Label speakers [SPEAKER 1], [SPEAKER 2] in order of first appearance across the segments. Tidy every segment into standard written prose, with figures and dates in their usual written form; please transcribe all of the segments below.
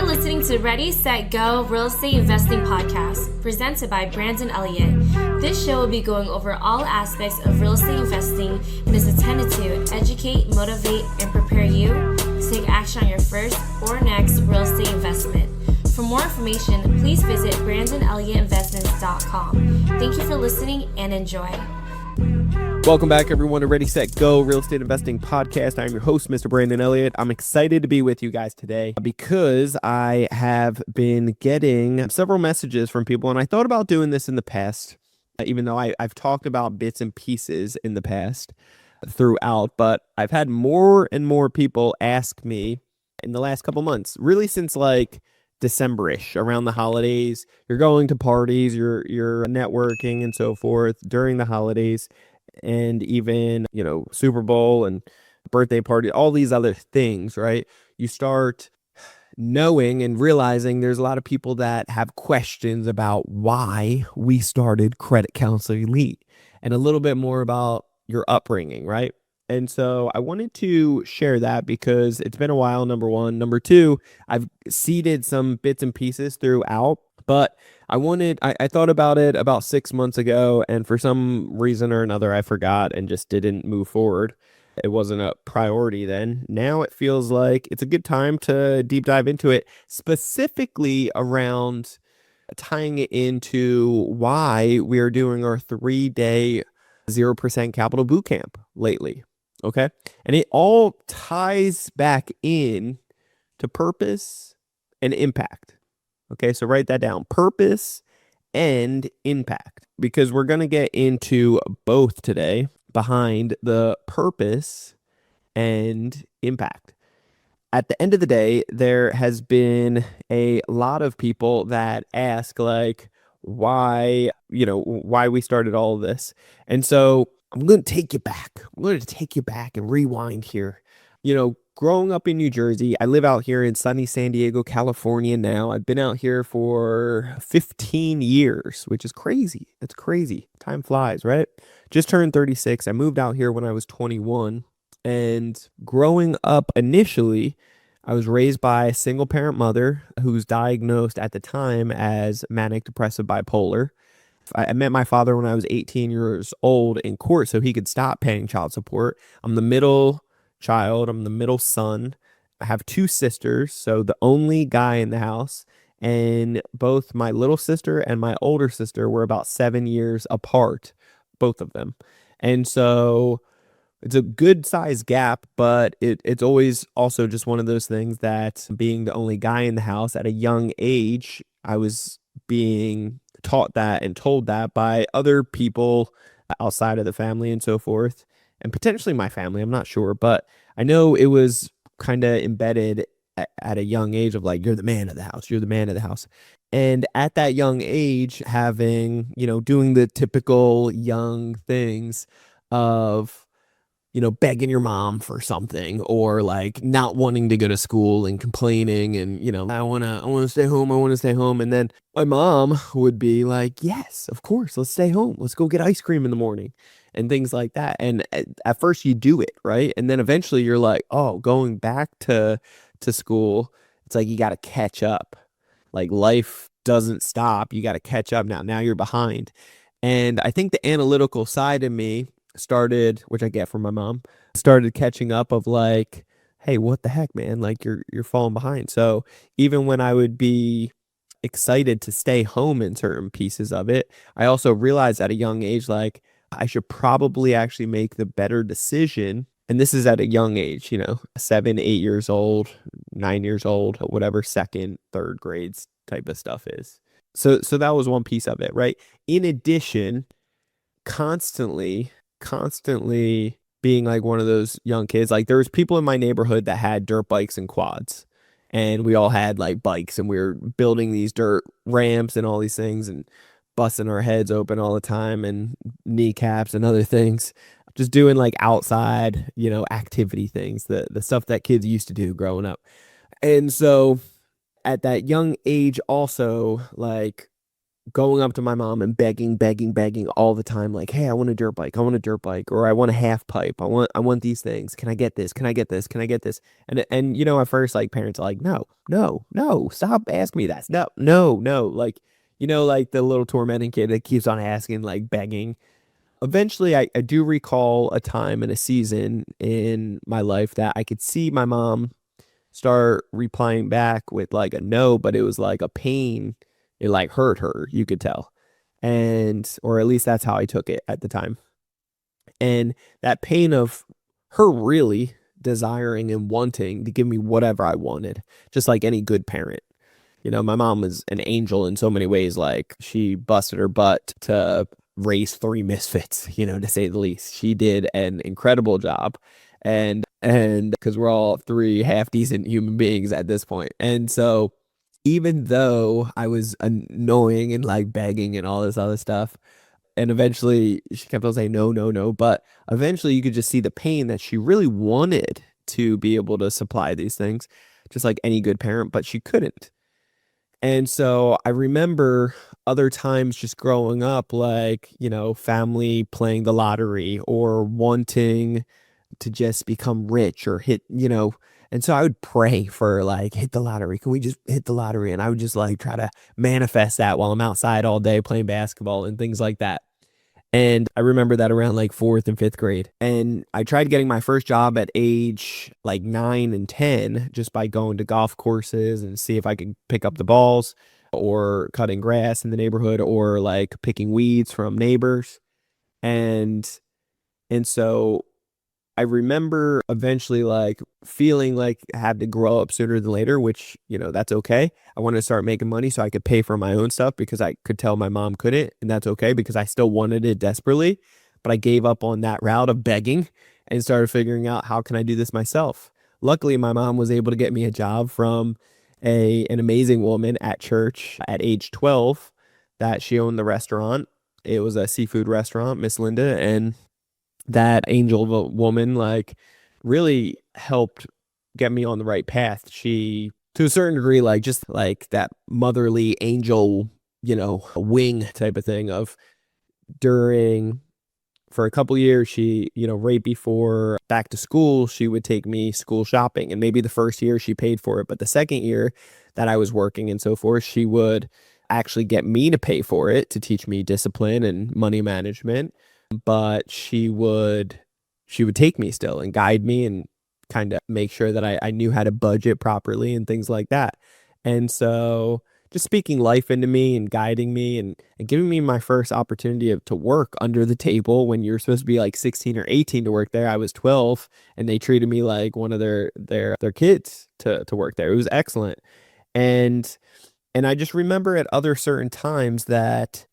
[SPEAKER 1] listening to Ready, Set, Go Real Estate Investing Podcast, presented by Brandon Elliott. This show will be going over all aspects of real estate investing and is intended to educate, motivate, and prepare you to take action on your first or next real estate investment. For more information, please visit BrandonElliottInvestments.com. Thank you for listening and enjoy.
[SPEAKER 2] Welcome back, everyone, to Ready, Set, Go Real Estate Investing Podcast. I'm your host, Mr. Brandon Elliott. I'm excited to be with you guys today because I have been getting several messages from people, and I thought about doing this in the past, even though I've talked about bits and pieces in the past throughout, but I've had more and more people ask me in the last couple months, really since like December-ish, around the holidays. You're going to parties, you're networking and so forth during the holidays, and even, Super Bowl and birthday party, all these other things, right? You start knowing and realizing there's a lot of people that have questions about why we started Credit Counsel Elite and a little bit more about your upbringing, right? And so I wanted to share that because it's been a while, number one. Number two, I've seeded some bits and pieces throughout, but I thought about it about 6 months ago, and for some reason or another, I forgot and just didn't move forward. It wasn't a priority then. Now it feels like it's a good time to deep dive into it, specifically around tying it into why we are doing our 3-day 0% capital bootcamp lately. Okay. And it all ties back in to purpose and impact. Okay. So write that down: purpose and impact, because we're going to get into both today behind the purpose and impact. At the end of the day, there has been a lot of people that ask like why we started all of this. And so I'm going to take you back. I'm going to take you back and rewind here. Growing up in New Jersey, I live out here in sunny San Diego, California now. I've been out here for 15 years, which is crazy. It's crazy. Time flies, right? Just turned 36. I moved out here when I was 21. And growing up initially, I was raised by a single parent mother who's diagnosed at the time as manic depressive bipolar. I met my father when I was 18 years old in court so he could stop paying child support. I'm the middle child. I'm the middle son. I have 2 sisters, so the only guy in the house. And both my little sister and my older sister were about 7 years apart, both of them. And so it's a good size gap, but it's always also just one of those things that being the only guy in the house at a young age, I was being taught that and told that by other people outside of the family and so forth, and potentially my family. I'm not sure, but I know it was kind of embedded at a young age of like, you're the man of the house, you're the man of the house. And at that young age, having, doing the typical young things of, begging your mom for something, or like not wanting to go to school and complaining and, I want to stay home. I want to stay home. And then my mom would be like, yes, of course, let's stay home. Let's go get ice cream in the morning and things like that. And at first you do it, right? And then eventually you're like, oh, going back to school, it's like, you got to catch up. Like, life doesn't stop. You got to catch up now. Now you're behind. And I think the analytical side of me started, which I get from my mom, started catching up of like, hey, what the heck, man? Like, you're falling behind. So even when I would be excited to stay home in certain pieces of it, I also realized at a young age, like, I should probably actually make the better decision. And this is at a young age, 7, 8 years old, 9 years old, whatever second, third grades type of stuff is. So that was one piece of it, right? In addition, constantly being like one of those young kids, like there was people in my neighborhood that had dirt bikes and quads, and we all had like bikes, and we were building these dirt ramps and all these things and busting our heads open all the time and kneecaps and other things, just doing like outside, activity things, the stuff that kids used to do growing up. And so at that young age also, like, going up to my mom and begging all the time, like, hey, I want a dirt bike. I want a dirt bike, or I want a half pipe. I want these things. Can I get this? Can I get this? Can I get this? And at first, like, parents are like, no, no, no, stop asking me that. No, no, no. Like, like the little tormenting kid that keeps on asking, like begging. Eventually, I do recall a time and a season in my life that I could see my mom start replying back with like a no, but it was like a pain. It like hurt her, you could tell. Or at least that's how I took it at the time. And that pain of her really desiring and wanting to give me whatever I wanted, just like any good parent. My mom was an angel in so many ways. Like, she busted her butt to raise three misfits, to say the least. She did an incredible job. And because we're all three half decent human beings at this point. And so even though I was annoying and like begging and all this other stuff, and eventually she kept on saying no, no, no, but eventually you could just see the pain that she really wanted to be able to supply these things, just like any good parent, but she couldn't. And so I remember other times just growing up, like, family playing the lottery or wanting to just become rich or hit, and so I would pray for like, hit the lottery. Can we just hit the lottery? And I would just like try to manifest that while I'm outside all day playing basketball and things like that. And I remember that around like fourth and fifth grade. And I tried getting my first job at age like 9 and 10 just by going to golf courses and see if I could pick up the balls or cutting grass in the neighborhood or like picking weeds from neighbors. And so I remember eventually like feeling like I had to grow up sooner than later, which, that's okay. I wanted to start making money so I could pay for my own stuff because I could tell my mom couldn't. And that's okay because I still wanted it desperately. But I gave up on that route of begging and started figuring out, how can I do this myself? Luckily, my mom was able to get me a job from an amazing woman at church at age 12 that she owned the restaurant. It was a seafood restaurant, Miss Linda. And that angel of a woman like really helped get me on the right path. She, to a certain degree, like just like that motherly angel, wing type of thing of during for a couple years, she, right before back to school, she would take me school shopping. And maybe the first year she paid for it, but the second year that I was working and so forth, she would actually get me to pay for it to teach me discipline and money management. But she would take me still and guide me and kind of make sure that I knew how to budget properly and things like that. And so just speaking life into me and guiding me and giving me my first opportunity to work under the table when you're supposed to be like 16 or 18 to work there. I was 12 and they treated me like one of their kids to work there. It was excellent. And I just remember at other certain times that,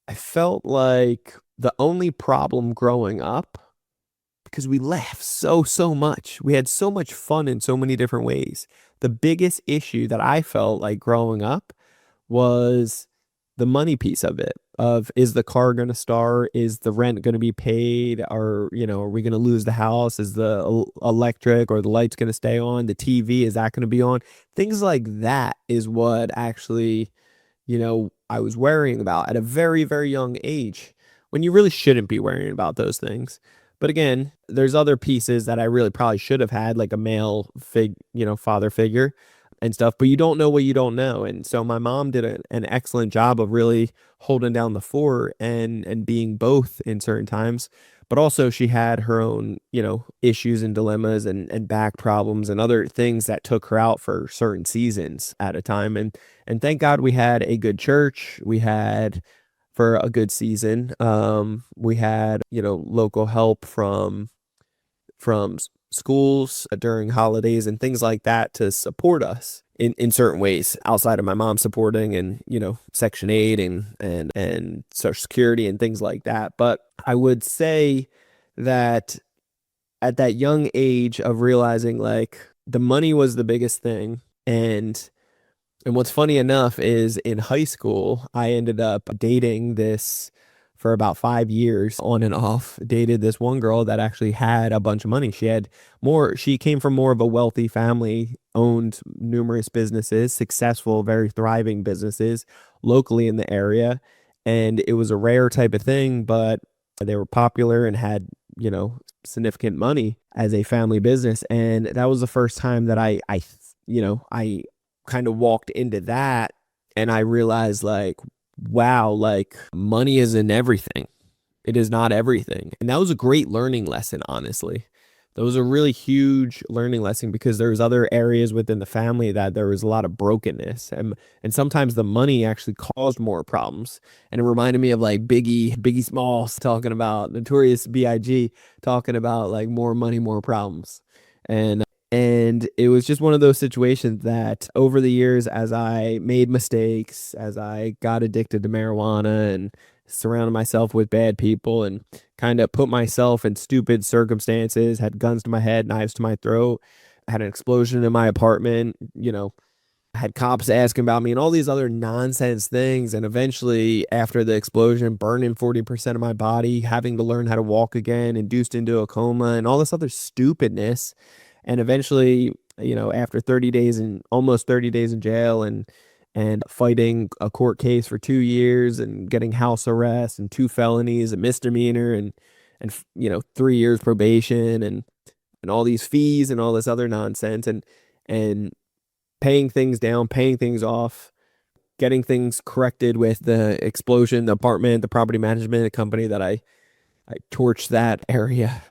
[SPEAKER 2] I felt like the only problem growing up, because we laughed so much. We had so much fun in so many different ways. The biggest issue that I felt like growing up was the money piece of it. Of, is the car going to start? Is the rent going to be paid? Are we going to lose the house? Is the electric or the lights going to stay on? The TV, is that going to be on? Things like that is what actually, I was worrying about at a very, very young age, when you really shouldn't be worrying about those things. But again, there's other pieces that I really probably should have had, like a male father figure and stuff, but you don't know what you don't know. And so my mom did an excellent job of really holding down the fort and being both in certain times. But also she had her own, issues and dilemmas and back problems and other things that took her out for certain seasons at a time. And thank God we had a good church. We had, for a good season, we had, local help from schools during holidays and things like that to support us in certain ways outside of my mom supporting and, Section 8 and Social Security and things like that. But I would say that at that young age of realizing like the money was the biggest thing. And what's funny enough is in high school, I ended up dating this for about 5 years on and off, dated this one girl that actually had a bunch of money. She came from more of a wealthy family, owned numerous businesses, successful, very thriving businesses locally in the area. And it was a rare type of thing, but they were popular and had, significant money as a family business. And that was the first time that I kind of walked into that, and I realized, like, wow, like, money isn't everything. It is not everything. And that was a great learning lesson, honestly. That was a really huge learning lesson, because there was other areas within the family that there was a lot of brokenness, and sometimes the money actually caused more problems. And it reminded me of like Biggie Smalls talking about Notorious B.I.G. talking about like more money, more problems. And it was just one of those situations that over the years, as I made mistakes, as I got addicted to marijuana and surrounded myself with bad people and kind of put myself in stupid circumstances, had guns to my head, knives to my throat, had an explosion in my apartment, had cops asking about me and all these other nonsense things. And eventually, after the explosion, burning 40% of my body, having to learn how to walk again, induced into a coma, and all this other stupidness. And eventually, after 30 days and almost 30 days in jail, and fighting a court case for 2 years and getting house arrest and 2 felonies, a misdemeanor, and 3 years probation, and all these fees and all this other nonsense, and paying things down, paying things off, getting things corrected with the explosion, the apartment, the property management company that I torched that area.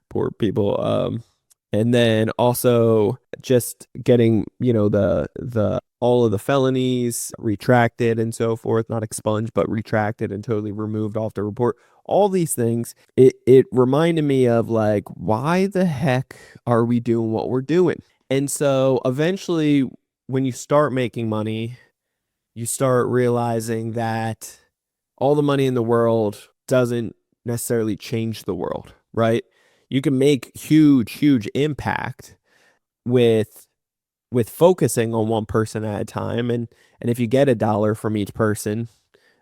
[SPEAKER 2] Poor people. And then also just getting, the all of the felonies retracted and so forth, not expunged, but retracted and totally removed off the report. All these things, it reminded me of, like, why the heck are we doing what we're doing? And so eventually, when you start making money, you start realizing that all the money in the world doesn't necessarily change the world, right? You can make huge impact with focusing on one person at a time. And if you get $1 from each person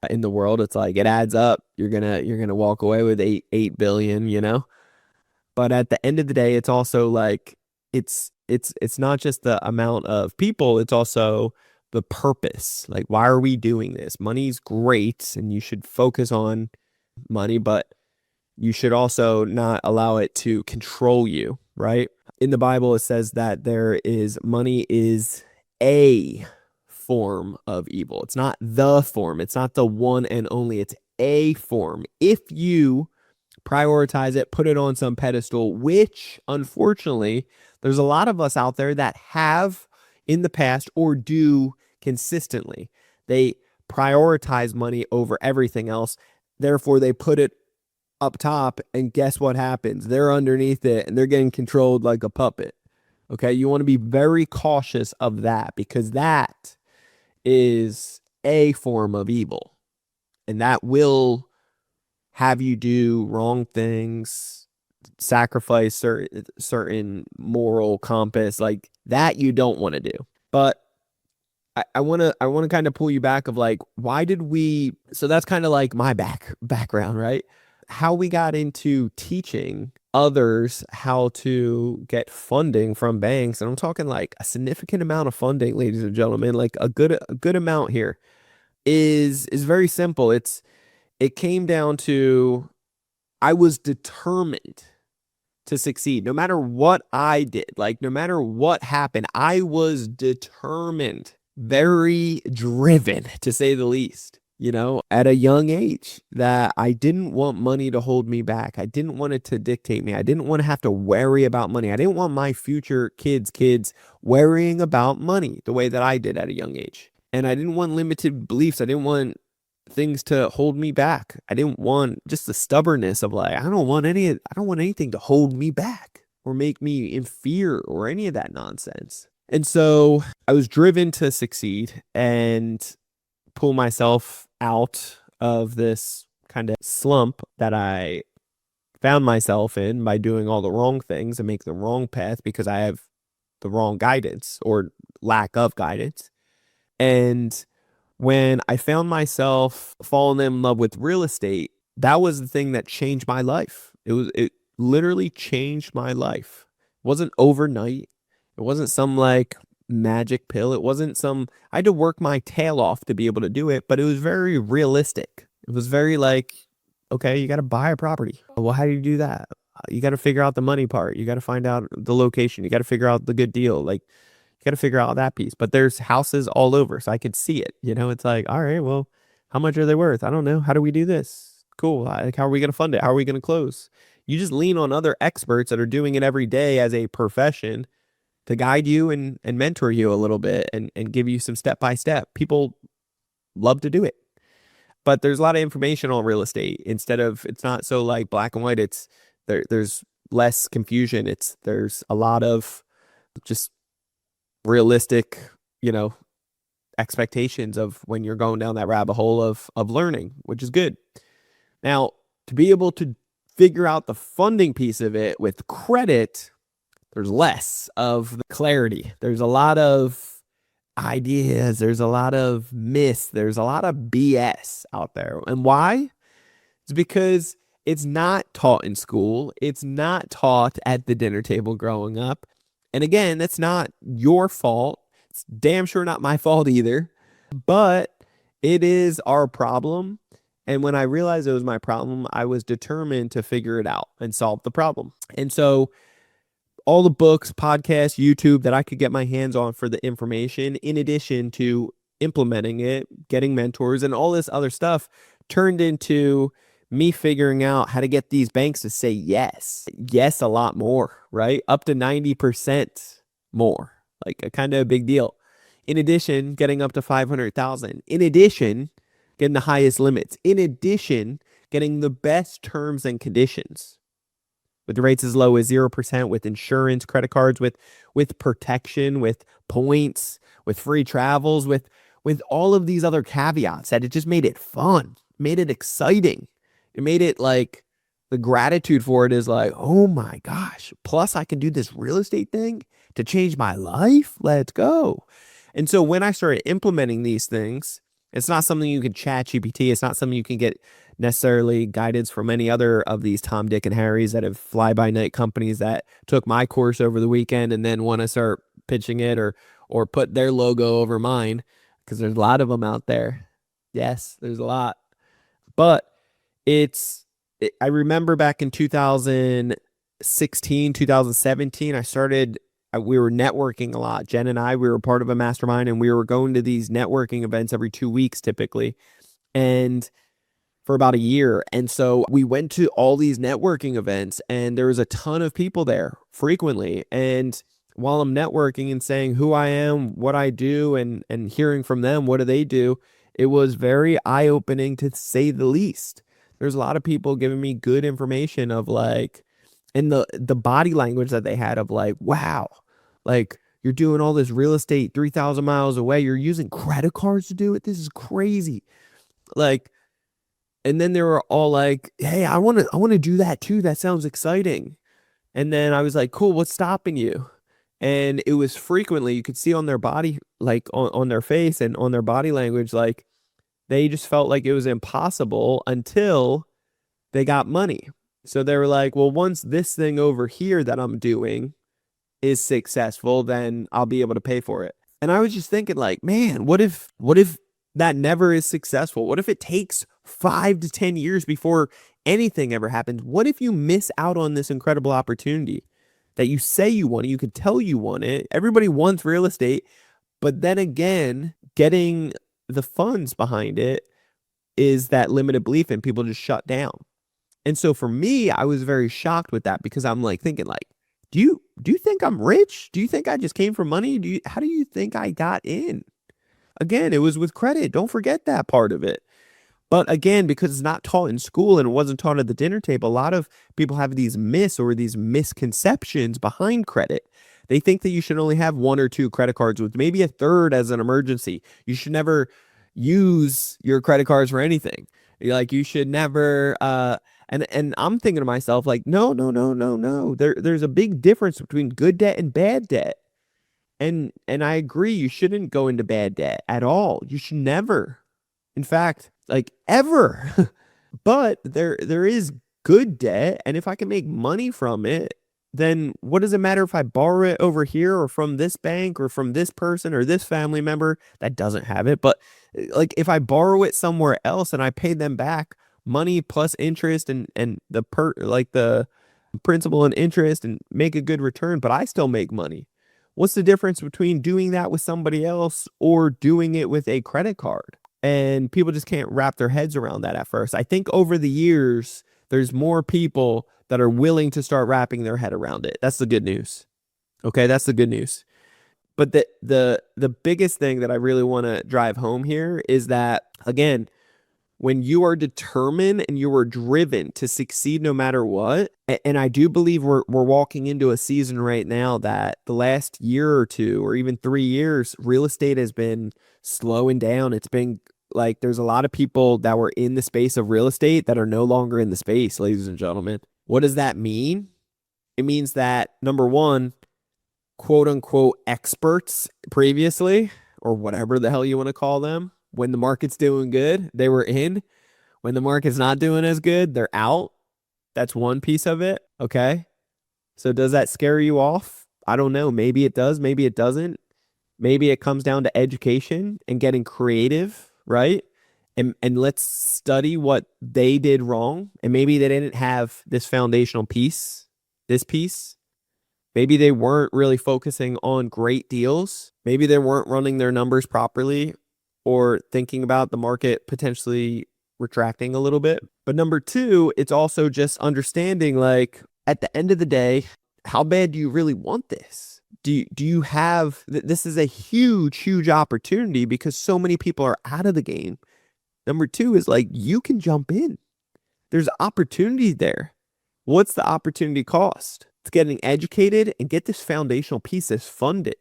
[SPEAKER 2] in the world, it's like it adds up. You're gonna walk away with 8 billion. But at the end of the day, it's also like it's not just the amount of people, it's also the purpose. Like, why are we doing this? Money's great and you should focus on money, but you should also not allow it to control you, right? In the Bible, it says that money is a form of evil. It's not the form. It's not the one and only. It's a form. If you prioritize it, put it on some pedestal, which unfortunately, there's a lot of us out there that have in the past or do consistently. They prioritize money over everything else. Therefore, they put it up top, and guess what happens? They're underneath it and they're getting controlled like a puppet. Okay, you want to be very cautious of that, because that is a form of evil, and that will have you do wrong things, sacrifice certain moral compass, like that you don't want to do. But I want to kind of pull you back of, like, why did we? So that's kind of like my background, right? How we got into teaching others how to get funding from banks. And I'm talking like a significant amount of funding, ladies and gentlemen, like a good amount here is very simple. It came down to, I was determined to succeed no matter what I did, like no matter what happened. I was determined, very driven, to say the least. At a young age, that I didn't want money to hold me back. I didn't want it to dictate me. I didn't want to have to worry about money. I didn't want my future kids worrying about money the way that I did at a young age. And I didn't want limited beliefs. I didn't want things to hold me back. I didn't want just the stubbornness of, like, I don't want anything to hold me back or make me in fear or any of that nonsense. And so I was driven to succeed and pull myself out of this kind of slump that I found myself in by doing all the wrong things and make the wrong path because I have the wrong guidance or lack of guidance. And when I found myself falling in love with real estate, that was the thing that changed my life. It literally changed my life. It wasn't overnight. It wasn't some like magic pill. It wasn't some, I had to work my tail off to be able to do it, but it was very realistic. It was very like, okay, you got to buy a property. Well, how do you do that? You got to figure out the money part. You got to find out the location. You got to figure out the good deal. Like, you got to figure out that piece. But there's houses all over, so I could see it. It's like, all right, well, how much are they worth? I don't know. How do we do this? Cool. Like, how are we going to fund it? How are we going to close? You just lean on other experts that are doing it every day as a profession to guide you and mentor you a little bit and give you some step by step. People love to do it. But there's a lot of information on real estate. It's not so like black and white. There's less confusion. There's a lot of just realistic, expectations of when you're going down that rabbit hole of learning, which is good. Now, to be able to figure out the funding piece of it with credit, there's less of the clarity. There's a lot of ideas. There's a lot of myths. There's a lot of BS out there. And why? It's because it's not taught in school. It's not taught at the dinner table growing up. And again, that's not your fault. It's damn sure not my fault either. But it is our problem. And when I realized it was my problem, I was determined to figure it out and solve the problem. And so all the books, podcasts, YouTube that I could get my hands on for the information, in addition to implementing it, getting mentors, and all this other stuff, turned into me figuring out how to get these banks to say yes. Yes, a lot more, right? Up to 90% more, like a kind of a big deal. In addition, getting up to 500,000. In addition, getting the highest limits. In addition, getting the best terms and conditions. With rates as low as 0%, with insurance, credit cards, with protection, with points, with free travels, with all of these other caveats that it just made it fun, made it exciting. It made it like the gratitude for it is like, oh my gosh, plus I can do this real estate thing to change my life. Let's go. And so when I started implementing these things, it's not something you can chat GPT. It's not something you can get necessarily guidance from any other of these Tom, Dick, and Harrys that have fly-by-night companies that took my course over the weekend and then want to start pitching it or put their logo over mine, because there's a lot of them out there. Yes, there's a lot. But I remember back in 2016, 2017, we were networking a lot. Jen and I, we were part of a mastermind, and we were going to these networking events every 2 weeks typically, and for about a year. And so we went to all these networking events, and there was a ton of people there frequently. And while I'm networking and saying who I am, what I do, and hearing from them, what do they do, it was very eye-opening to say the least. There's a lot of people giving me good information of like, and the body language that they had of like, wow, like you're doing all this real estate 3,000 miles away. You're using credit cards to do it. This is crazy. Like, and then they were all like, hey, I want to do that too. That sounds exciting. And then I was like, cool, what's stopping you? And it was frequently, you could see on their body, like on their face and on their body language, like they just felt like it was impossible until they got money. So they were like, well, once this thing over here that I'm doing is successful, then I'll be able to pay for it. And I was just thinking like, man, what if that never is successful? What if it takes 5 to 10 years before anything ever happens? What if you miss out on this incredible opportunity that you say you want it? You could tell you want it. Everybody wants real estate, but then again, getting the funds behind it is that limited belief, and people just shut down. And so for me, I was very shocked with that, because I'm like thinking like, do you think I'm rich? Do you think I just came from money? How do you think I got in? Again, it was with credit. Don't forget that part of it. But again, because it's not taught in school and it wasn't taught at the dinner table, a lot of people have these myths or these misconceptions behind credit. They think that you should only have 1 or 2 credit cards with maybe a third as an emergency. You should never use your credit cards for anything. Like you should never, and I'm thinking to myself like, no. There's a big difference between good debt and bad debt. And I agree, you shouldn't go into bad debt at all. You should never, in fact, like ever. But there is good debt, and if I can make money from it, then what does it matter if I borrow it over here or from this bank or from this person or this family member that doesn't have it? But like if I borrow it somewhere else and I pay them back money plus interest and the principal and interest and make a good return, but I still make money. What's the difference between doing that with somebody else or doing it with a credit card? And people just can't wrap their heads around that at first. I think over the years, there's more people that are willing to start wrapping their head around it. That's the good news. Okay, that's the good news. But the biggest thing that I really want to drive home here is that, again, when you are determined and you are driven to succeed no matter what, and I do believe we're walking into a season right now that the last year or two or even 3 years, real estate has been slowing down. It's been like there's a lot of people that were in the space of real estate that are no longer in the space, ladies and gentlemen. What does that mean? It means that, number one, quote unquote experts previously, or whatever the hell you want to call them, when the market's doing good, they were in. When the market's not doing as good, they're out. That's one piece of it. Okay. So does that scare you off? I don't know. Maybe it does. Maybe it doesn't. Maybe it comes down to education and getting creative, right? And let's study what they did wrong. And maybe they didn't have this foundational piece, this piece. Maybe they weren't really focusing on great deals. Maybe they weren't running their numbers properly or thinking about the market potentially retracting a little bit. But number two, it's also just understanding, like, at the end of the day, how bad do you really want this? Do you have, this is a huge opportunity because so many people are out of the game. Number two is like, you can jump in. There's opportunity there. What's the opportunity cost? It's getting educated and get this foundational piece that's funded.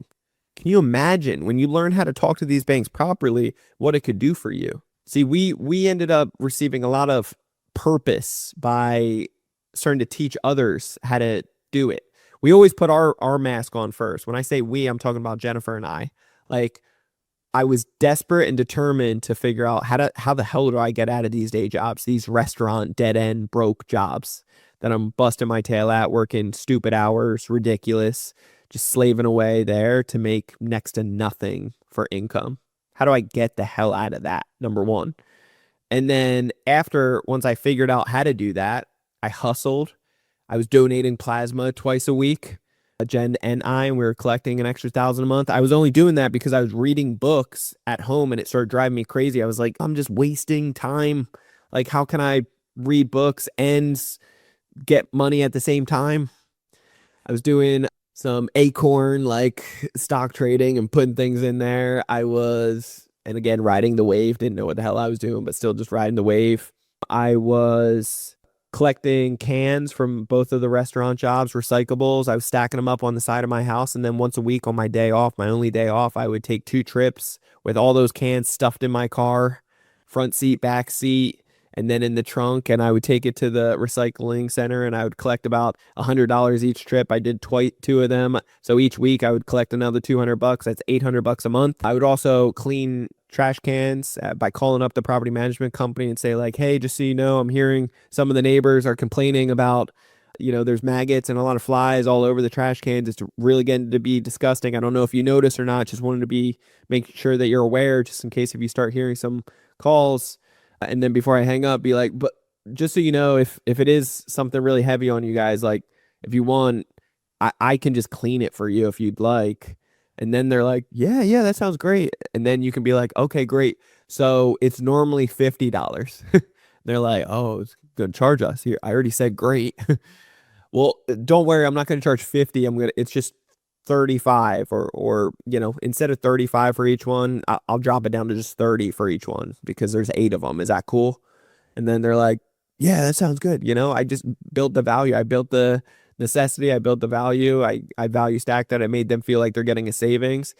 [SPEAKER 2] Can you imagine when you learn how to talk to these banks properly, what it could do for you? See, we ended up receiving a lot of purpose by starting to teach others how to do it. We always put our mask on first. When I say we, I'm talking about Jennifer and I. Like, I was desperate and determined to figure out how the hell do I get out of these day jobs, these restaurant dead end broke jobs that I'm busting my tail at, working stupid hours, ridiculous, just slaving away there to make next to nothing for income. How do I get the hell out of that? Number one. And then once I figured out how to do that, I hustled. I was donating plasma twice a week. Jen and we were collecting an extra $1,000 a month. I was only doing that because I was reading books at home and it started driving me crazy. I was like, I'm just wasting time. Like, how can I read books and get money at the same time? I was doing some Acorn, like stock trading and putting things in there. And again, riding the wave. Didn't know what the hell I was doing, but still just riding the wave. I was collecting cans from both of the restaurant jobs, recyclables. I was stacking them up on the side of my house. And then once a week on my day off, my only day off, I would take 2 trips with all those cans stuffed in my car, front seat, back seat, and then in the trunk. And I would take it to the recycling center and I would collect about $100 each trip. I did 2 of them. So each week I would collect another $200. That's $800 a month. I would also clean trash cans by calling up the property management company and say, like, hey, just so you know, I'm hearing some of the neighbors are complaining about, there's maggots and a lot of flies all over the trash cans. It's really getting to be disgusting. I don't know if you notice or not. Just wanted to make sure that you're aware, just in case if you start hearing some calls. And then before I hang up, be like, but just so you know, if it is something really heavy on you guys, like, if you want, I can just clean it for you if you'd like. And then they're like, yeah, that sounds great. And then you can be like, okay, great. So it's normally $50. They're like, oh, it's going to charge us here. I already said great. Well, don't worry. I'm not going to charge 50. It's just 35 or instead of 35 for each one, I'll drop it down to just 30 for each one because there's 8 of them. Is that cool? And then they're like, yeah, that sounds good. I just built the value. I built the necessity. I built the value. I value stacked that. I made them feel like they're getting a savings.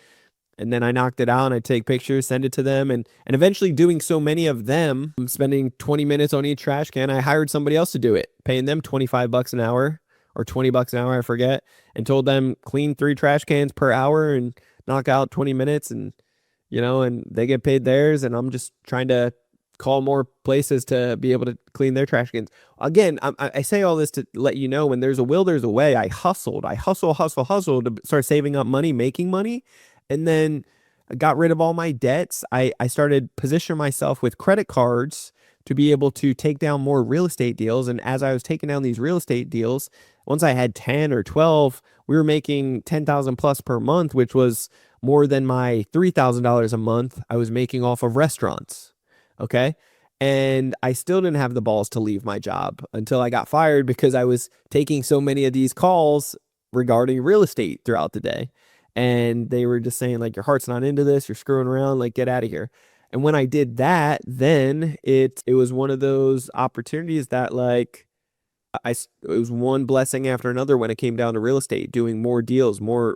[SPEAKER 2] And then I knocked it out and I take pictures, send it to them. And eventually doing so many of them, spending 20 minutes on each trash can, I hired somebody else to do it, paying them $25 an hour or $20 an hour, I forget, and told them clean 3 trash cans per hour and knock out 20 minutes and, and they get paid theirs. And I'm just trying to call more places to be able to clean their trash cans. Again, I say all this to let you know, when there's a will, there's a way. I hustled to start saving up money, making money. And then I got rid of all my debts. I started positioning myself with credit cards to be able to take down more real estate deals. And as I was taking down these real estate deals, once I had 10 or 12, we were making 10,000 plus per month, which was more than my $3,000 a month I was making off of restaurants. Okay. And I still didn't have the balls to leave my job until I got fired, because I was taking so many of these calls regarding real estate throughout the day. And they were just saying, like, your heart's not into this, you're screwing around, like, get out of here. And when I did that, then it was one of those opportunities that, like, it was one blessing after another when it came down to real estate, doing more deals, more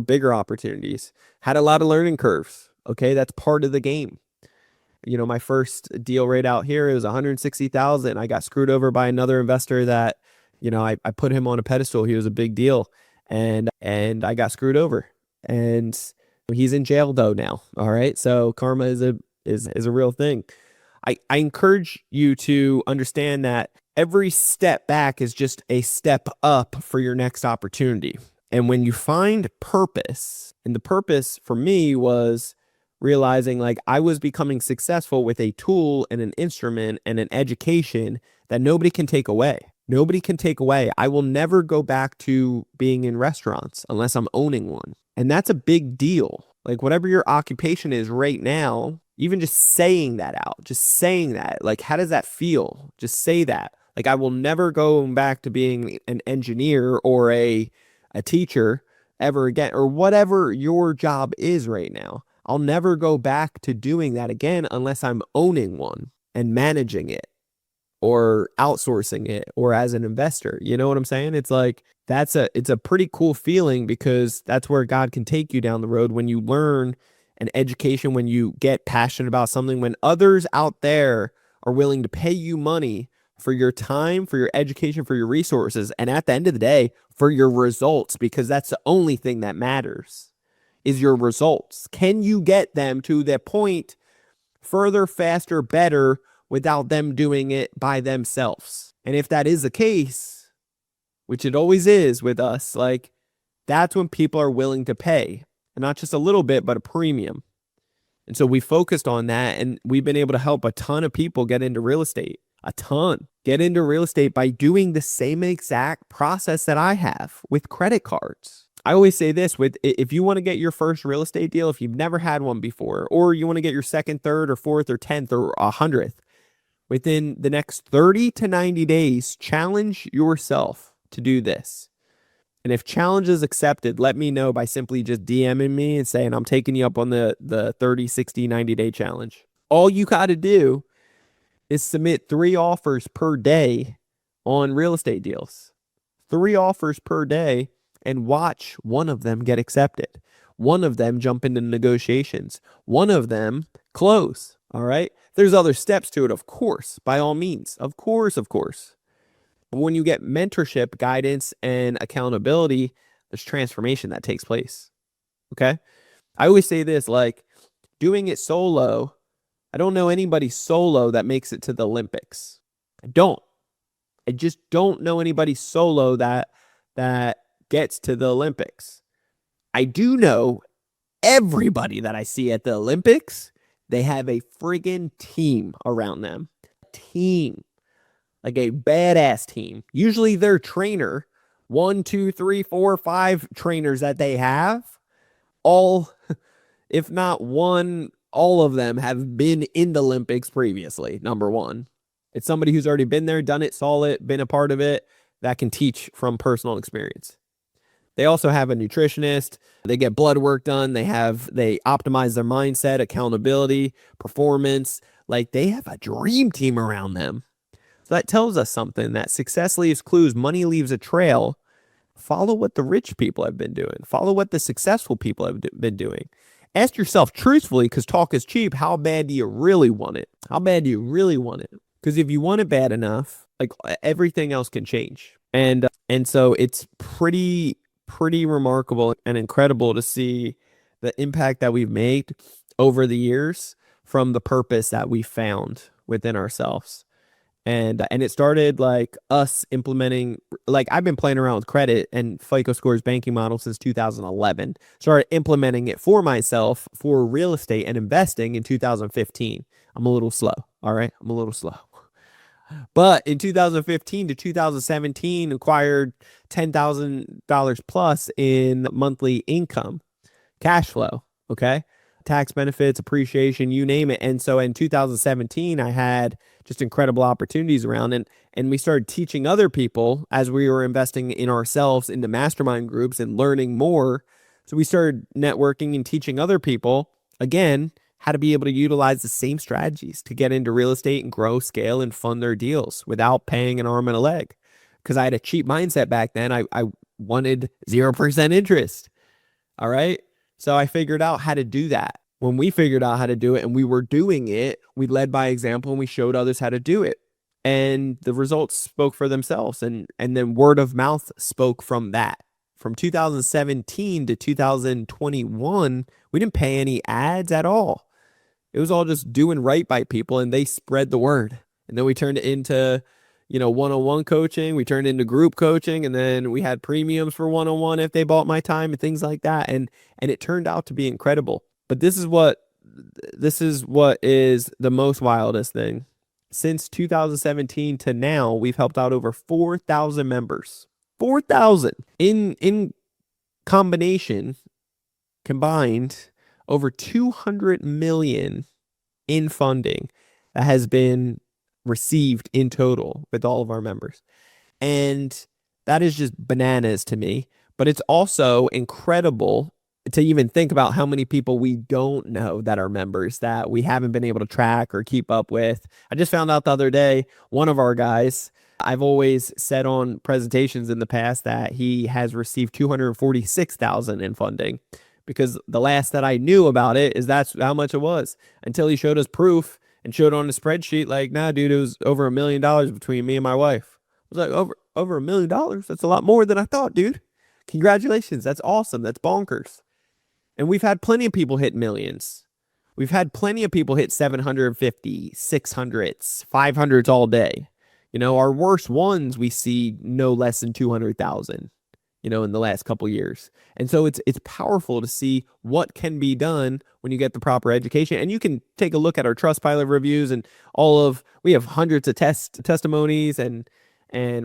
[SPEAKER 2] bigger opportunities. Had a lot of learning curves. Okay. That's part of the game. You know, my first deal right out here, it was 160,000. I got screwed over by another investor that, you know, I put him on a pedestal. He was a big deal, and I got screwed over, and he's in jail though now. All right. So karma is a real thing. I encourage you to understand that every step back is just a step up for your next opportunity. And when you find purpose, and the purpose for me was realizing, like, I was becoming successful with a tool and an instrument and an education that nobody can take away. Nobody can take away. I will never go back to being in restaurants unless I'm owning one. And that's a big deal. Like, whatever your occupation is right now, even just saying that out, just saying that, like, how does that feel? Just say that. Like, I will never go back to being an engineer or a teacher ever again, or whatever your job is right now. I'll never go back to doing that again unless I'm owning one and managing it or outsourcing it or as an investor. You know what I'm saying? It's like, it's a pretty cool feeling, because that's where God can take you down the road when you learn an education, when you get passionate about something, when others out there are willing to pay you money for your time, for your education, for your resources, and at the end of the day, for your results, because that's the only thing that matters. Is your results. Can you get them to the point further, faster, better without them doing it by themselves? And if that is the case, which it always is with us, like, that's when people are willing to pay, and not just a little bit, but a premium. And so we focused on that, and we've been able to help a ton of people get into real estate. A ton. Get into real estate by doing the same exact process that I have with credit cards. I always say this, if you want to get your first real estate deal, if you've never had one before, or you want to get your second, third, or fourth, or 10th, or 100th, within the next 30 to 90 days, challenge yourself to do this. And if challenge is accepted, let me know by simply just DMing me and saying, I'm taking you up on the 30, 60, 90-day challenge. All you got to do is submit 3 offers per day on real estate deals. 3 offers per day. And watch one of them get accepted. One of them jump into negotiations. One of them close. All right. There's other steps to it, of course, by all means. Of course. But when you get mentorship, guidance, and accountability, there's transformation that takes place. Okay. I always say this, like, doing it solo. I don't know anybody solo that makes it to the Olympics. I just don't know anybody solo that gets to the Olympics. I do know everybody that I see at the Olympics, they have a friggin' team around them. Team. Like a badass team. Usually their trainer, 1, 2, 3, 4, 5 trainers that they have, all, if not one, all of them have been in the Olympics previously, number one. It's somebody who's already been there, done it, saw it, been a part of it, that can teach from personal experience. They also have a nutritionist. They get blood work done. They optimize their mindset, accountability, performance. Like, they have a dream team around them. So that tells us something, that success leaves clues, money leaves a trail. Follow what the rich people have been doing. Follow what the successful people have been doing. Ask yourself truthfully, because talk is cheap, how bad do you really want it? How bad do you really want it? Because if you want it bad enough, like, everything else can change. And so it's pretty remarkable and incredible to see the impact that we've made over the years from the purpose that we found within ourselves. And it started like us implementing, like I've been playing around with credit and FICO Scores banking model since 2011. Started implementing it for myself for real estate and investing in 2015. I'm a little slow. All right. I'm a little slow. But in 2015 to 2017, acquired $10,000 plus in monthly income, cash flow. Okay. Tax benefits, appreciation, you name it. And so in 2017, I had just incredible opportunities around, and we started teaching other people as we were investing in ourselves into mastermind groups and learning more. So we started networking and teaching other people, again, how to be able to utilize the same strategies to get into real estate and grow, scale, and fund their deals without paying an arm and a leg. Because I had a cheap mindset back then. I wanted 0% interest. All right. So I figured out how to do that. When we figured out how to do it and we were doing it, we led by example and we showed others how to do it. And the results spoke for themselves. And then word of mouth spoke from that. From 2017 to 2021, we didn't pay any ads at all. It was all just doing right by people, and they spread the word. And then we turned it into, one-on-one coaching. We turned into group coaching, and then we had premiums for one-on-one if they bought my time and things like that. And it turned out to be incredible. But this is what is the most wildest thing. Since 2017 to now, we've helped out over 4,000 members. 4,000 in combined, over 200 million in funding that has been received in total with all of our members. And that is just bananas to me. But it's also incredible to even think about how many people we don't know that are members that we haven't been able to track or keep up with. I just found out the other day, one of our guys, I've always said on presentations in the past that he has received $246,000 in funding, because the last that I knew about it is that's how much it was, until he showed us proof and showed on the spreadsheet like, nah, dude, it was over $1 million between me and my wife. I was like, over $1 million? That's a lot more than I thought, dude. Congratulations. That's awesome. That's bonkers. And we've had plenty of people hit millions. We've had plenty of people hit 750, 600s, 500s all day. Our worst ones, we see no less than 200,000, in the last couple years. And so it's powerful to see what can be done when you get the proper education. And you can take a look at our Trustpilot reviews and we have hundreds of testimonies and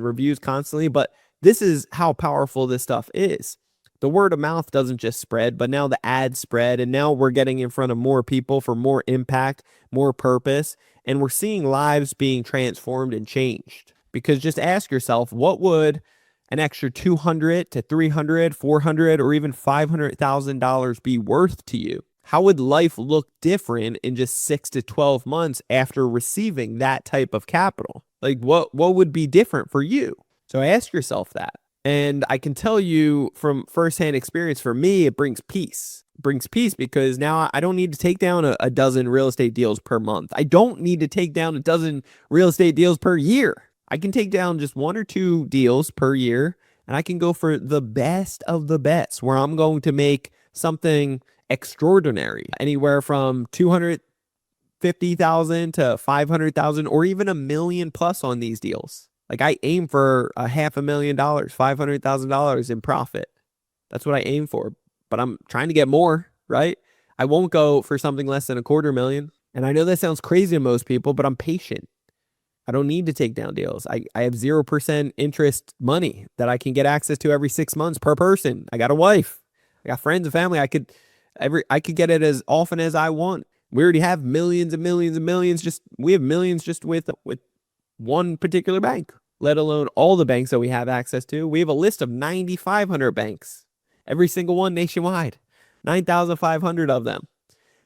[SPEAKER 2] reviews constantly, but this is how powerful this stuff is. The word of mouth doesn't just spread, but now the ads spread, and now we're getting in front of more people for more impact, more purpose, and we're seeing lives being transformed and changed. Because just ask yourself, what would an extra $200 to $300, $400, or even $500,000 be worth to you? How would life look different in just 6 to 12 months after receiving that type of capital? Like what would be different for you? So ask yourself that. And I can tell you from firsthand experience, for me, it brings peace. It brings peace because now I don't need to take down a dozen real estate deals per month. I don't need to take down a dozen real estate deals per year. I can take down just 1 or 2 deals per year, and I can go for the best of the best, where I'm going to make something extraordinary, anywhere from 250,000 to 500,000, or even $1 million plus on these deals. Like I aim for $500,000, $500,000 in profit. That's what I aim for, but I'm trying to get more, right? I won't go for something less than $250,000. And I know that sounds crazy to most people, but I'm patient. I don't need to take down deals. I have 0% interest money that I can get access to every 6 months per person. I got a wife. I got friends and family. I could get it as often as I want. We already have millions and millions and millions. We have millions just with one particular bank, let alone all the banks that we have access to. We have a list of 9,500 banks, every single one nationwide, 9,500 of them,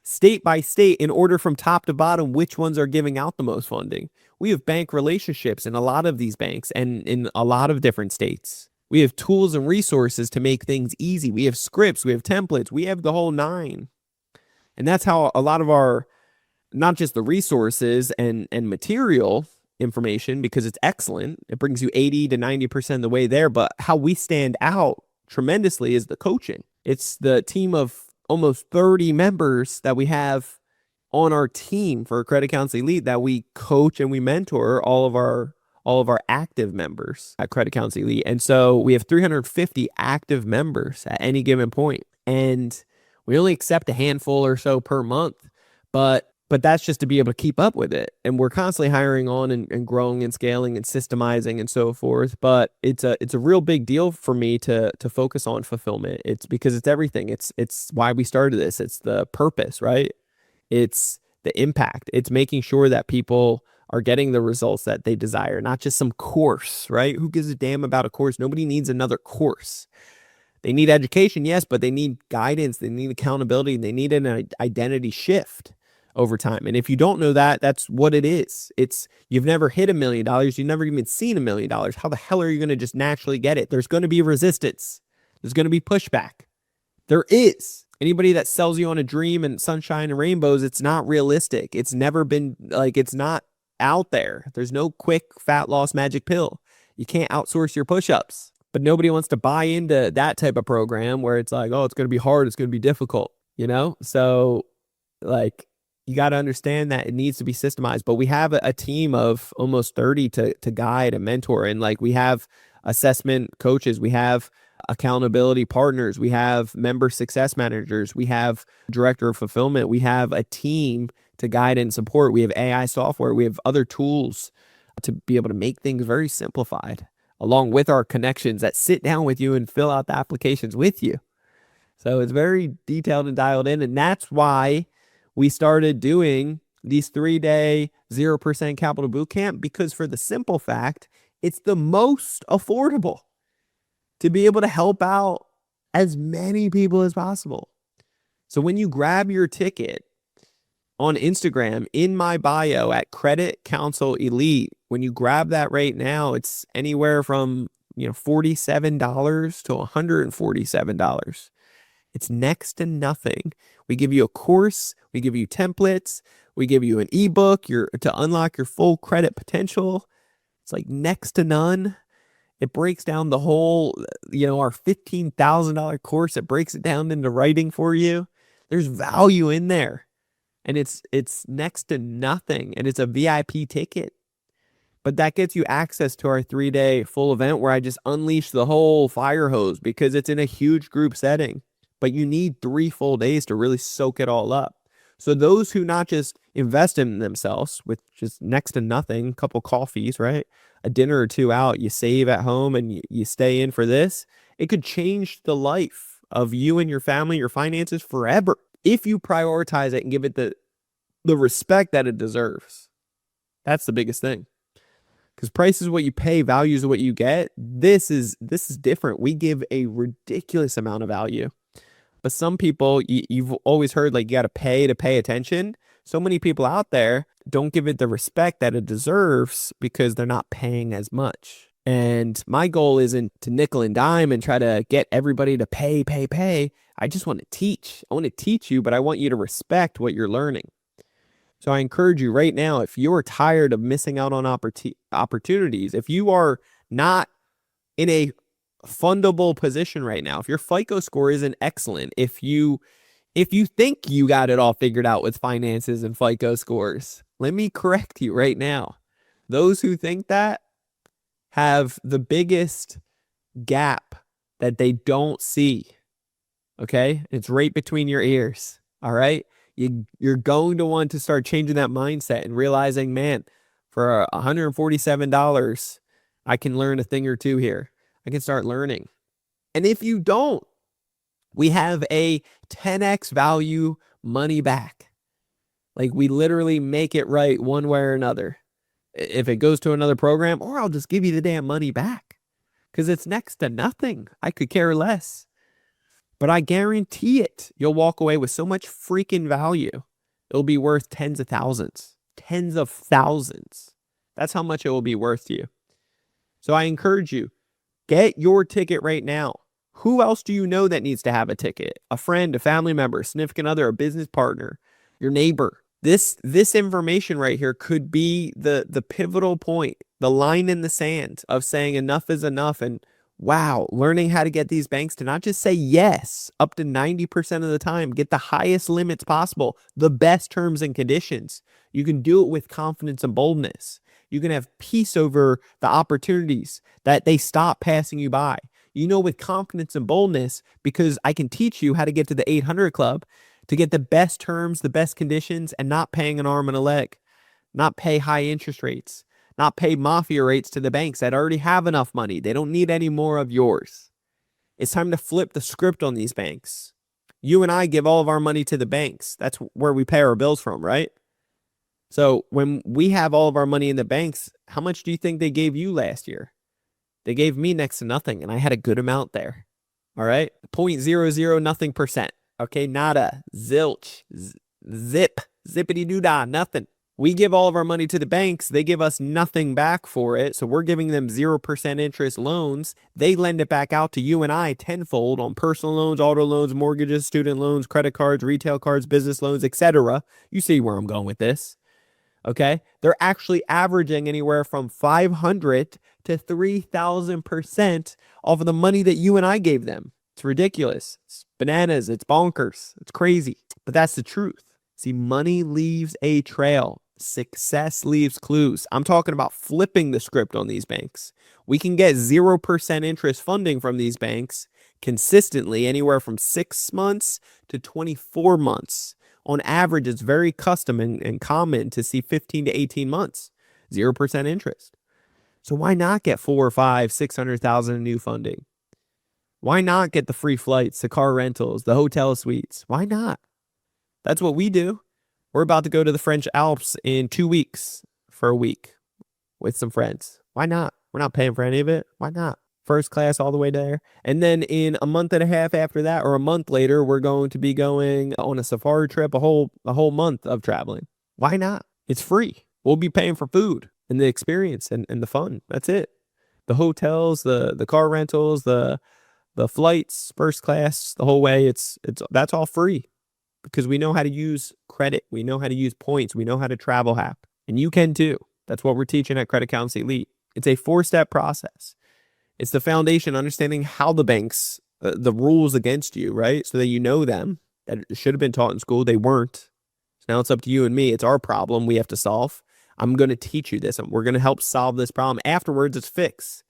[SPEAKER 2] state by state, in order from top to bottom, which ones are giving out the most funding. We have bank relationships in a lot of these banks and in a lot of different states. We have tools and resources to make things easy. We have scripts, we have templates, we have the whole nine. And that's how a lot of our, not just the resources and material information, because it's excellent, it brings you 80 to 90% of the way there, but how we stand out tremendously is the coaching. It's the team of almost 30 members that we have on our team for Credit Counsel Elite that we coach and we mentor all of our active members at Credit Counsel Elite. And so we have 350 active members at any given point. And we only accept a handful or so per month, but that's just to be able to keep up with it. And we're constantly hiring on and growing and scaling and systemizing and so forth. But it's a real big deal for me to focus on fulfillment. It's because it's everything. It's why we started this. It's the purpose, right? It's the impact. It's making sure that people are getting the results that they desire, not just some course, right? Who gives a damn about a course? Nobody needs another course. They need education, yes, but they need guidance. They need accountability. They need an identity shift over time. And if you don't know that, that's what it is. It's you've never hit $1 million. You've never even seen $1 million. How the hell are you going to just naturally get it? There's going to be resistance. There's going to be pushback. There is. Anybody that sells you on a dream and sunshine and rainbows, it's not realistic. It's never been it's not out there. There's no quick fat loss magic pill. You can't outsource your push-ups. But nobody wants to buy into that type of program where it's like, oh, it's going to be hard. It's going to be difficult, So you got to understand that it needs to be systemized. But we have a team of almost 30 to guide and mentor. And we have assessment coaches. We have accountability partners. We have member success managers. We have director of fulfillment. We have a team to guide and support. We have AI software. We have other tools to be able to make things very simplified, along with our connections that sit down with you and fill out the applications with you. So it's very detailed and dialed in. And that's why we started doing these 3-day 0% capital bootcamp, because for the simple fact, it's the most affordable to be able to help out as many people as possible. So when you grab your ticket on Instagram, in my bio at Credit Counsel Elite, when you grab that right now, it's anywhere from $47 to $147. It's next to nothing. We give you a course, we give you templates, we give you an ebook to unlock your full credit potential. It's next to none. It breaks down the whole, our $15,000 course. It breaks it down into writing for you. There's value in there. And it's next to nothing. And it's a VIP ticket. But that gets you access to our 3-day full event where I just unleash the whole fire hose, because it's in a huge group setting. But you need 3 full days to really soak it all up. So those who not just invest in themselves with just next to nothing, a couple coffees, right? A dinner or 2 out, you save at home and you stay in for this, it could change the life of you and your family, your finances forever, if you prioritize it and give it the respect that it deserves. That's the biggest thing. Because price is what you pay, value is what you get. This is different. We give a ridiculous amount of value. But some people, you've always heard you got to pay attention. So many people out there don't give it the respect that it deserves because they're not paying as much. And my goal isn't to nickel and dime and try to get everybody to pay. I just want to teach. I want to teach you, but I want you to respect what you're learning. So I encourage you right now, if you're tired of missing out on opportunities, if you are not in a fundable position right now, if your FICO score isn't excellent, if you think you got it all figured out with finances and FICO scores, let me correct you right now. Those who think that have the biggest gap that they don't see. Okay? It's right between your ears. All right? You're going to want to start changing that mindset and realizing, man, for $147, I can learn a thing or two here. I can start learning. And if you don't, we have a 10x value money back. We literally make it right one way or another. If it goes to another program, or I'll just give you the damn money back. Because it's next to nothing. I could care less. But I guarantee it, you'll walk away with so much freaking value. It'll be worth tens of thousands. Tens of thousands. That's how much it will be worth to you. So I encourage you, get your ticket right now. Who else do you know that needs to have a ticket? A friend, a family member, a significant other, a business partner, your neighbor. This information right here could be the pivotal point, the line in the sand of saying enough is enough, and Wow, learning how to get these banks to not just say yes up to 90% of the time, get the highest limits possible, the best terms and conditions. You can do it with confidence and boldness. You can have peace over the opportunities that they stop passing you by. With confidence and boldness, because I can teach you how to get to the 800 club to get the best terms, the best conditions, and not paying an arm and a leg, not pay high interest rates, not pay mafia rates to the banks that already have enough money. They don't need any more of yours. It's time to flip the script on these banks. You and I give all of our money to the banks. That's where we pay our bills from, right? So when we have all of our money in the banks, how much do you think they gave you last year? They gave me next to nothing, and I had a good amount there. All right? 0.00 nothing percent. Okay? Nada. Zilch. Zip. Zippity doo dah. Nothing. We give all of our money to the banks. They give us nothing back for it. So we're giving them 0% interest loans. They lend it back out to you and I tenfold on personal loans, auto loans, mortgages, student loans, credit cards, retail cards, business loans, etc. You see where I'm going with this. Okay? They're actually averaging anywhere from 500 to 3,000% off of the money that you and I gave them. It's ridiculous. It's bananas. It's bonkers. It's crazy. But that's the truth. See, money leaves a trail. Success leaves clues. I'm talking about flipping the script on these banks. We can get 0% interest funding from these banks consistently, anywhere from 6 months to 24 months. On average, it's very custom and common to see 15 to 18 months, 0% interest. So why not get 4 or 5, 600,000 in new funding? Why not get the free flights, the car rentals, the hotel suites? Why not? That's what we do. We're about to go to the French Alps in 2 weeks for a week with some friends. Why not? We're not paying for any of it. Why not? First class all the way there. And then in a month and a half after that, or a month later, we're going to be going on a safari trip, a whole month of traveling. Why not? It's free. We'll be paying for food and the experience and the fun. That's it. The hotels, the car rentals, the flights, first class, the whole way. That's all free. Because we know how to use credit. We know how to use points. We know how to travel hack. And you can too. That's what we're teaching at Credit Counsel Elite. It's a 4-step process. It's the foundation, understanding how the banks, the rules against you, right? So that you know them. That should have been taught in school. They weren't. So now it's up to you and me. It's our problem we have to solve. I'm going to teach you this. And we're going to help solve this problem. Afterwards, it's fixed.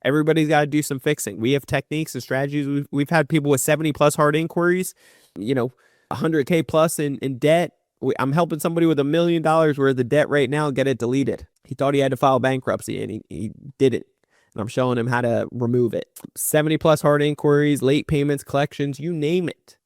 [SPEAKER 2] Everybody's got to do some fixing. We have techniques and strategies. We've had people with 70 plus hard inquiries, 100K plus in debt. I'm helping somebody with $1 million worth of debt right now get it deleted. He thought he had to file bankruptcy and he didn't. And I'm showing him how to remove it. 70 plus hard inquiries, late payments, collections, you name it.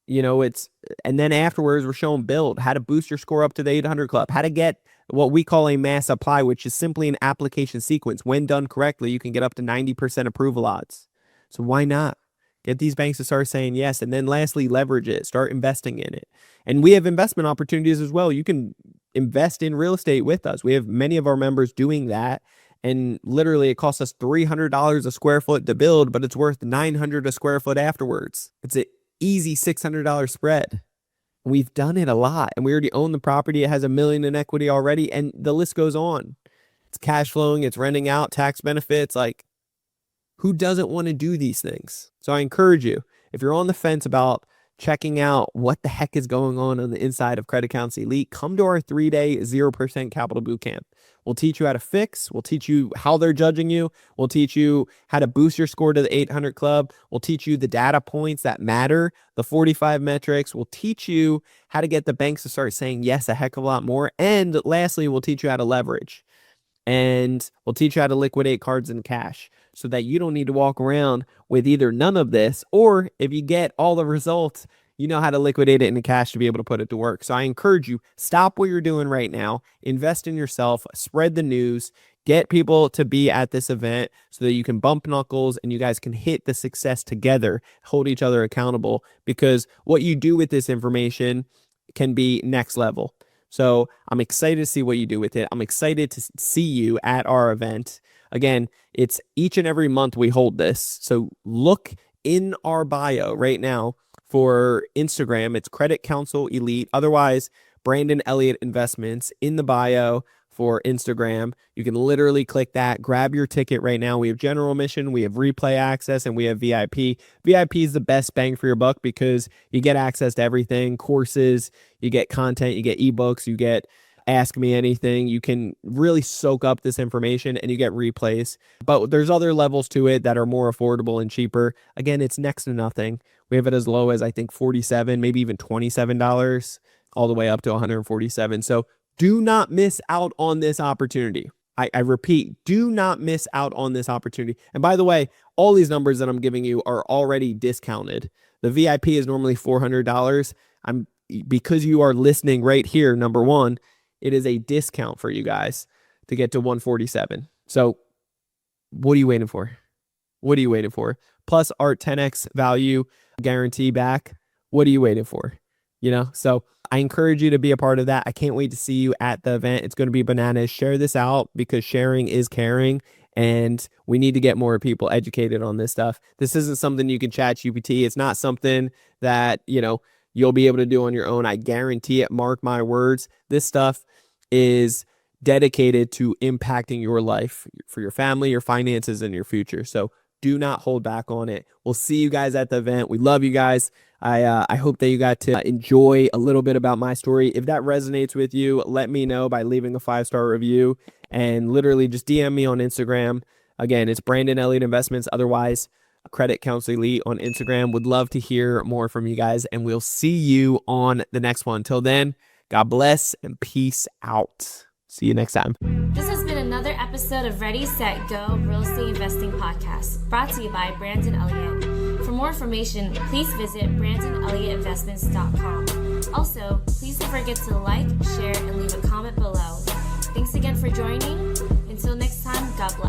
[SPEAKER 2] And then afterwards we're showing build, how to boost your score up to the 800 club, how to get what we call a mass apply, which is simply an application sequence. When done correctly, you can get up to 90% approval odds. So why not? Get these banks to start saying yes. And then lastly, leverage it. Start investing in it. And we have investment opportunities as well. You can invest in real estate with us. We have many of our members doing that. And literally it costs us $300 a square foot to build, but it's worth $900 a square foot afterwards. It's an easy $600 spread. We've done it a lot. And we already own the property. It has $1 million in equity already. And the list goes on. It's cash flowing. It's renting out, tax benefits. Who doesn't want to do these things? So I encourage you, if you're on the fence about checking out what the heck is going on the inside of Credit Counsel Elite, come to our 3-day 0% capital bootcamp. We'll teach you how to fix. We'll teach you how they're judging you. We'll teach you how to boost your score to the 800 club. We'll teach you the data points that matter, the 45 metrics. We'll teach you how to get the banks to start saying yes a heck of a lot more. And lastly, we'll teach you how to leverage. And we'll teach you how to liquidate cards and cash so that you don't need to walk around with either none of this, or if you get all the results, you know how to liquidate it into cash to be able to put it to work. So I encourage you, stop what you're doing right now, invest in yourself, spread the news, get people to be at this event so that you can bump knuckles and you guys can hit the success together, hold each other accountable, because what you do with this information can be next level. So I'm excited to see what you do with it. I'm excited to see you at our event. Again, it's each and every month we hold this. So look in our bio right now for Instagram. It's Credit Counsel Elite. Otherwise, Brandon Elliott Investments in the bio. for Instagram. You can literally click that, grab your ticket right now. We have general admission, we have replay access, and we have VIP. VIP is the best bang for your buck because you get access to everything, courses, you get content, you get ebooks, you get Ask Me Anything. You can really soak up this information and you get replays. But there's other levels to it that are more affordable and cheaper. Again, it's next to nothing. We have it as low as I think $47, maybe even $27, all the way up to $147. So do not miss out on this opportunity. I repeat, do not miss out on this opportunity. And by the way, all these numbers that I'm giving you are already discounted. The VIP is normally $400. Because you are listening right here, number one, it is a discount for you guys to get to 147. So what are you waiting for? What are you waiting for? Plus our 10x value guarantee back. What are you waiting for? So I encourage you to be a part of that. I can't wait to see you at the event. It's going to be bananas. Share this out because sharing is caring. And we need to get more people educated on this stuff. This isn't something you can chat GPT. It's not something that, you'll be able to do on your own. I guarantee it. Mark my words. This stuff is dedicated to impacting your life for your family, your finances, and your future. So do not hold back on it. We'll see you guys at the event. We love you guys. I hope that you got to enjoy a little bit about my story. If that resonates with you, let me know by leaving a 5-star review and literally just DM me on Instagram. Again, it's Brandon Elliott Investments. Otherwise, Credit Counsel Elite on Instagram. Would love to hear more from you guys, and we'll see you on the next one. Till then, God bless and peace out. See you next time.
[SPEAKER 1] This has been another episode of Ready, Set, Go Real Estate Investing Podcast, brought to you by Brandon Elliott. For more information, please visit BrandonElliottInvestments.com. Also, please don't forget to like, share, and leave a comment below. Thanks again for joining. Until next time, God bless.